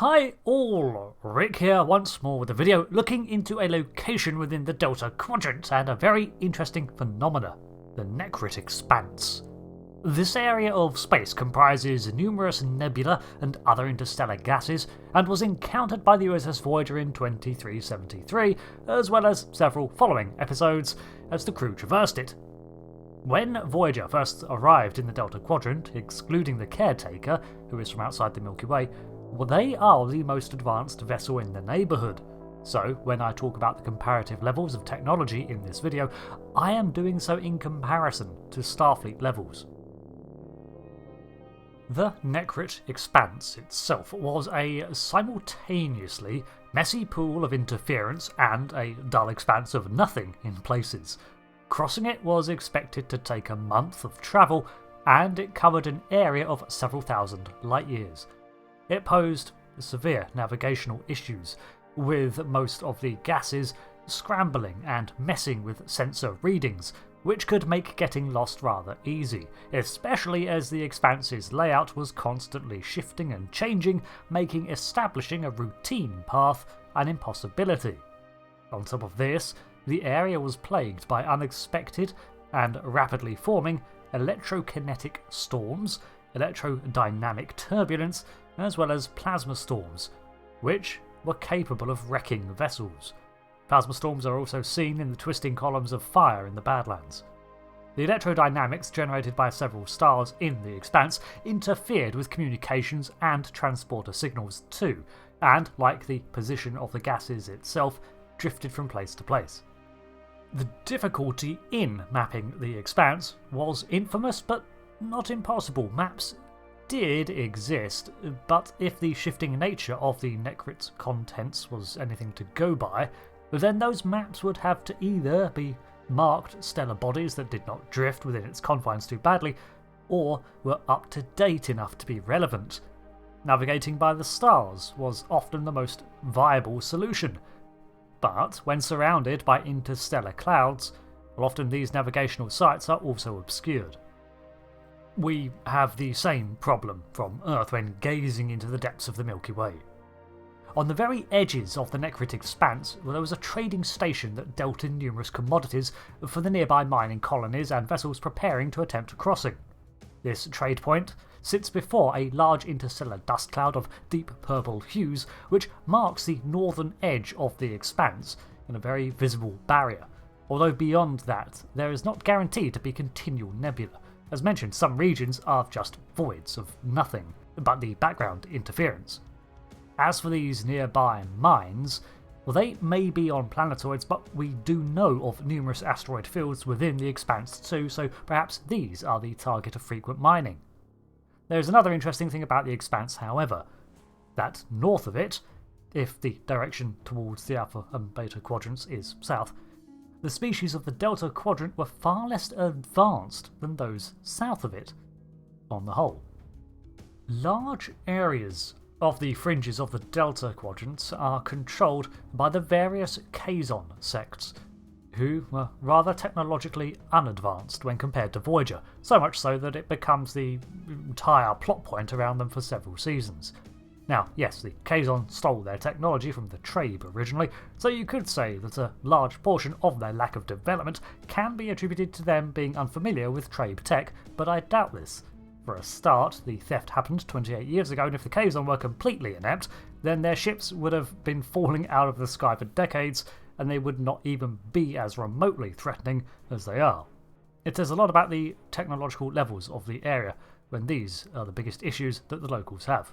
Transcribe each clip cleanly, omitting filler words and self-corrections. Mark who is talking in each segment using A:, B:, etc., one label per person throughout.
A: Hi all, Rick here once more with a video looking into a location within the Delta Quadrant and a very interesting phenomena, the Nekrit Expanse. This area of space comprises numerous nebula and other interstellar gases and was encountered by the USS Voyager in 2373, as well as several following episodes as the crew traversed it. When Voyager first arrived in the Delta Quadrant, excluding the caretaker, who is from outside the Milky Way, well, they are the most advanced vessel in the neighbourhood. So, when I talk about the comparative levels of technology in this video, I am doing so in comparison to Starfleet levels. The Nekrit Expanse itself was a simultaneously messy pool of interference and a dull expanse of nothing in places. Crossing it was expected to take a month of travel, and it covered an area of several thousand light years. It posed severe navigational issues, with most of the gases scrambling and messing with sensor readings, which could make getting lost rather easy, especially as the Expanse's layout was constantly shifting and changing, making establishing a routine path an impossibility. On top of this, the area was plagued by unexpected and rapidly forming electrokinetic storms, electrodynamic turbulence, as well as plasma storms, which were capable of wrecking vessels. Plasma storms are also seen in the twisting columns of fire in the Badlands. The electrodynamics generated by several stars in the Expanse interfered with communications and transporter signals too, and, like the position of the gases itself, drifted from place to place. The difficulty in mapping the Expanse was infamous but not impossible. Maps did exist, but if the shifting nature of the Nekrit's contents was anything to go by, then those maps would have to either be marked stellar bodies that did not drift within its confines too badly, or were up to date enough to be relevant. Navigating by the stars was often the most viable solution, but when surrounded by interstellar clouds, well, often these navigational sites are also obscured. We have the same problem from Earth when gazing into the depths of the Milky Way. On the very edges of the Nekrit Expanse, there was a trading station that dealt in numerous commodities for the nearby mining colonies and vessels preparing to attempt a crossing. This trade point sits before a large interstellar dust cloud of deep purple hues, which marks the northern edge of the Expanse in a very visible barrier, although beyond that there is not guaranteed to be continual nebula. As mentioned, some regions are just voids of nothing but the background interference. As for these nearby mines, well, they may be on planetoids, but we do know of numerous asteroid fields within the Expanse too, so perhaps these are the target of frequent mining. There's another interesting thing about the Expanse, however, that north of it, if the direction towards the Alpha and Beta quadrants is south, the species of the Delta Quadrant were far less advanced than those south of it, on the whole. Large areas of the fringes of the Delta Quadrant are controlled by the various Kazon sects, who were rather technologically unadvanced when compared to Voyager, so much so that it becomes the entire plot point around them for several seasons. Now, yes, the Kazon stole their technology from the Trabe originally, so you could say that a large portion of their lack of development can be attributed to them being unfamiliar with Trabe tech, but I doubt this. For a start, the theft happened 28 years ago, and if the Kazon were completely inept, then their ships would have been falling out of the sky for decades, and they would not even be as remotely threatening as they are. It says a lot about the technological levels of the area, when these are the biggest issues that the locals have.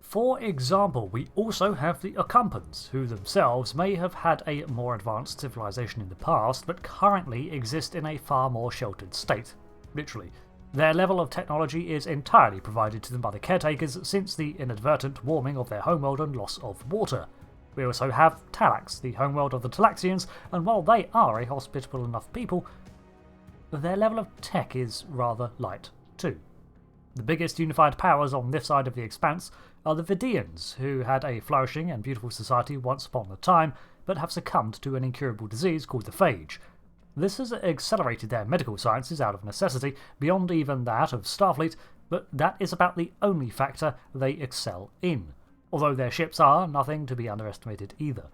A: For example, we also have the Occupants, who themselves may have had a more advanced civilization in the past, but currently exist in a far more sheltered state. Literally. Their level of technology is entirely provided to them by the caretakers since the inadvertent warming of their homeworld and loss of water. We also have Talax, the homeworld of the Talaxians, and while they are a hospitable enough people, their level of tech is rather light too. The biggest unified powers on this side of the Expanse are the Vidians, who had a flourishing and beautiful society once upon a time, but have succumbed to an incurable disease called the phage. This has accelerated their medical sciences out of necessity, beyond even that of Starfleet, but that is about the only factor they excel in. although their ships are nothing to be underestimated either.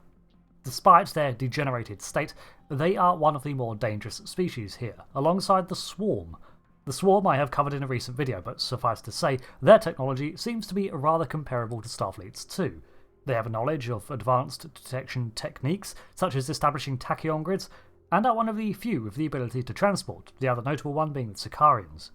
A: Despite their degenerated state, they are one of the more dangerous species here, alongside the Swarm. The Swarm I have covered in a recent video, but suffice to say, their technology seems to be rather comparable to Starfleet's too. They have a knowledge of advanced detection techniques, such as establishing tachyon grids, and are one of the few with the ability to transport, the other notable one being the Sicarians.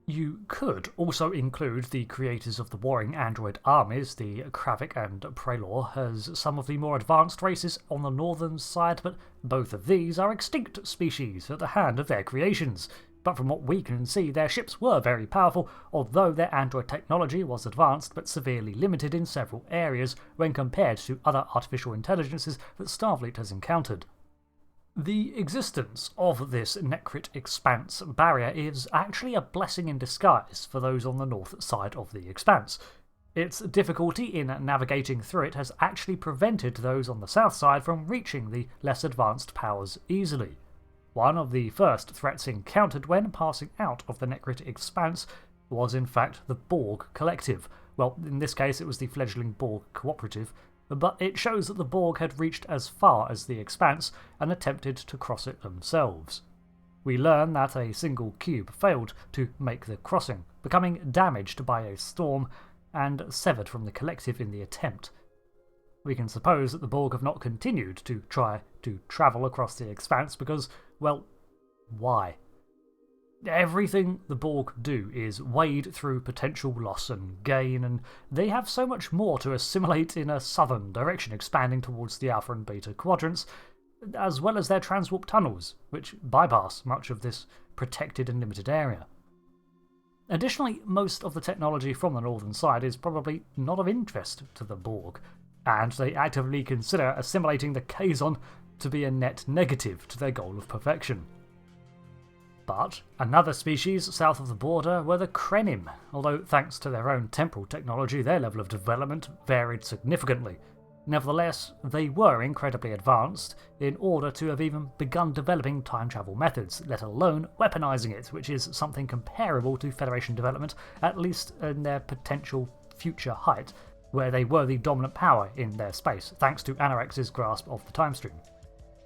A: You could also include the creators of the warring android armies, the Cryptic and Prelor, as some of the more advanced races on the northern side, but both of these are extinct species at the hand of their creations. But from what we can see, their ships were very powerful, although their android technology was advanced but severely limited in several areas when compared to other artificial intelligences that Starfleet has encountered. The existence of this Nekrit Expanse barrier is actually a blessing in disguise for those on the north side of the Expanse. Its difficulty in navigating through it has actually prevented those on the south side from reaching the less advanced powers easily. One of the first threats encountered when passing out of the Nekrit Expanse was in fact the Borg Collective. Well, in this case it was the fledgling Borg Cooperative, but it shows that the Borg had reached as far as the Expanse and attempted to cross it themselves. We learn that a single cube failed to make the crossing, becoming damaged by a storm and severed from the Collective in the attempt. We can suppose that the Borg have not continued to try to travel across the Expanse because, well, why? Everything the Borg do is wade through potential loss and gain, and they have so much more to assimilate in a southern direction expanding towards the Alpha and Beta quadrants, as well as their transwarp tunnels, which bypass much of this protected and limited area. Additionally, most of the technology from the northern side is probably not of interest to the Borg, and they actively consider assimilating the Kazon to be a net negative to their goal of perfection. But another species south of the border were the Krenim, although thanks to their own temporal technology their level of development varied significantly. Nevertheless, they were incredibly advanced in order to have even begun developing time travel methods, let alone weaponizing it, which is something comparable to Federation development, at least in their potential future height, where they were the dominant power in their space, thanks to Anorex's grasp of the time stream.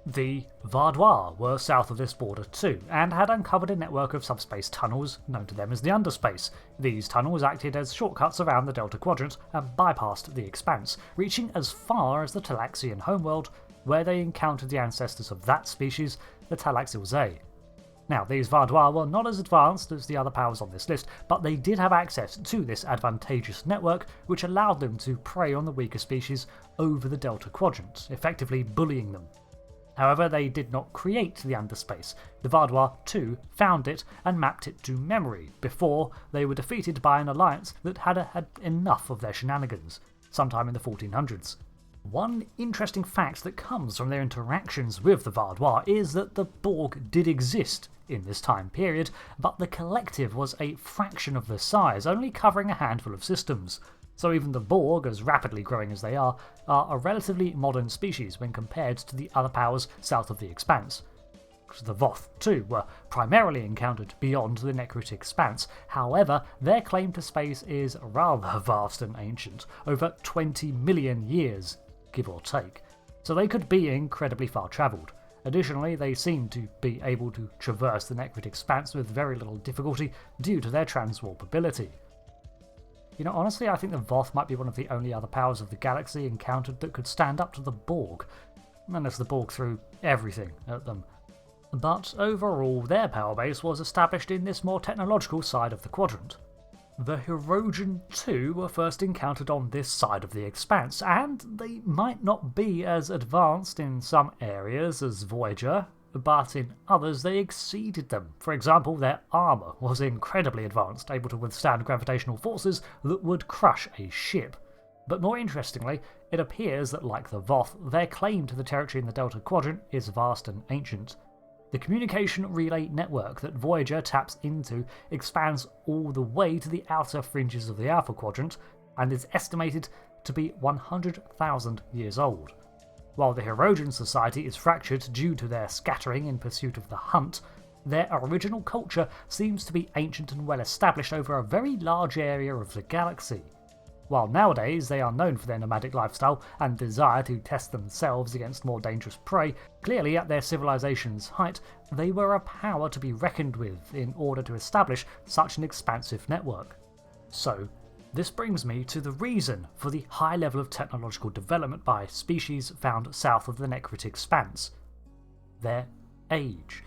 A: The Vardois were south of this border too, and had uncovered a network of subspace tunnels known to them as the Underspace. These tunnels acted as shortcuts around the Delta Quadrant and bypassed the Expanse, reaching as far as the Talaxian homeworld, where they encountered the ancestors of that species, the Talaxilzae. Now, these Vardois were not as advanced as the other powers on this list, but they did have access to this advantageous network, which allowed them to prey on the weaker species over the Delta Quadrant, effectively bullying them. However, they did not create the Underspace. The Vardois, too, found it and mapped it to memory before they were defeated by an alliance that had enough of their shenanigans, sometime in the 1400s. One interesting fact that comes from their interactions with the Vardois is that the Borg did exist in this time period, but the Collective was a fraction of the size, only covering a handful of systems. So even the Borg, as rapidly growing as they are a relatively modern species when compared to the other powers south of the Expanse. The Voth, too, were primarily encountered beyond the Nekrit Expanse. However, their claim to space is rather vast and ancient, over 20 million years, give or take, so they could be incredibly far travelled. Additionally, they seem to be able to traverse the Nekrit Expanse with very little difficulty due to their transwarp ability. You know, honestly, I think the Voth might be one of the only other powers of the galaxy encountered that could stand up to the Borg, unless the Borg threw everything at them. But overall, their power base was established in this more technological side of the quadrant. The Hirogen too were first encountered on this side of the Expanse, and they might not be as advanced in some areas as Voyager, but in others they exceeded them. For example, their armour was incredibly advanced, able to withstand gravitational forces that would crush a ship. But more interestingly, it appears that like the Voth, their claim to the territory in the Delta Quadrant is vast and ancient. The communication relay network that Voyager taps into expands all the way to the outer fringes of the Alpha Quadrant, and is estimated to be 100,000 years old. While the Hirogen society is fractured due to their scattering in pursuit of the hunt, their original culture seems to be ancient and well established over a very large area of the galaxy. While nowadays they are known for their nomadic lifestyle and desire to test themselves against more dangerous prey, clearly at their civilization's height, they were a power to be reckoned with in order to establish such an expansive network. So, this brings me to the reason for the high level of technological development by species found south of the Nekrit Expanse: their age.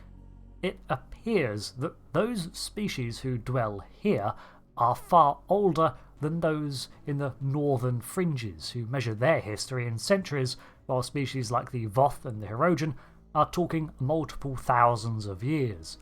A: It appears that those species who dwell here are far older than those in the northern fringes, who measure their history in centuries, while species like the Voth and the Hirogen are talking multiple thousands of years.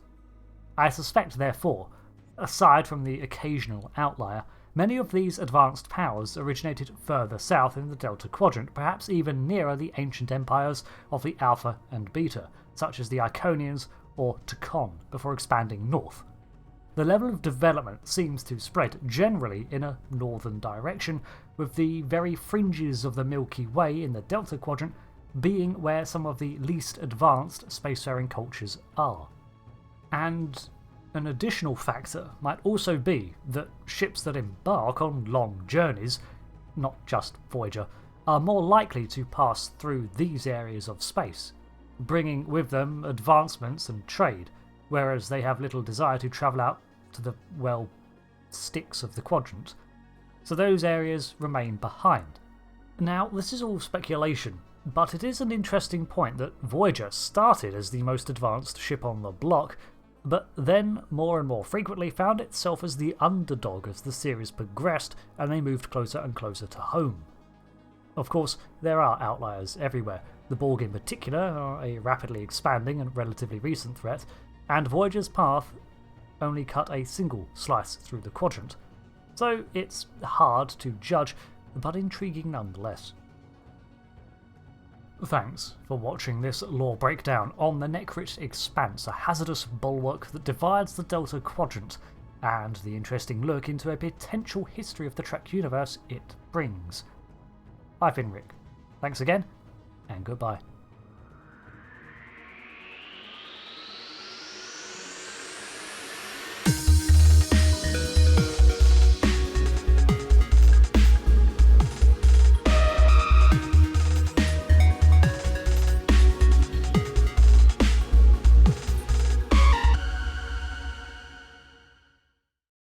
A: I suspect, therefore, aside from the occasional outlier, many of these advanced powers originated further south in the Delta Quadrant, perhaps even nearer the ancient empires of the Alpha and Beta, such as the Iconians or Trekcore, before expanding north. The level of development seems to spread generally in a northern direction, with the very fringes of the Milky Way in the Delta Quadrant being where some of the least advanced spacefaring cultures are. And an additional factor might also be that ships that embark on long journeys, not just Voyager, are more likely to pass through these areas of space, bringing with them advancements and trade, whereas they have little desire to travel out to the, well, sticks of the quadrant. So those areas remain behind. Now, this is all speculation, but it is an interesting point that Voyager started as the most advanced ship on the block, but then more and more frequently found itself as the underdog as the series progressed and they moved closer and closer to home. Of course, there are outliers everywhere. The Borg in particular are a rapidly expanding and relatively recent threat, and Voyager's path only cut a single slice through the quadrant, so it's hard to judge, but intriguing nonetheless. Thanks for watching this lore breakdown on the Nekrit Expanse, a hazardous bulwark that divides the Delta Quadrant, and the interesting look into a potential history of the Trek universe it brings. I've been Rick. Thanks again, and goodbye.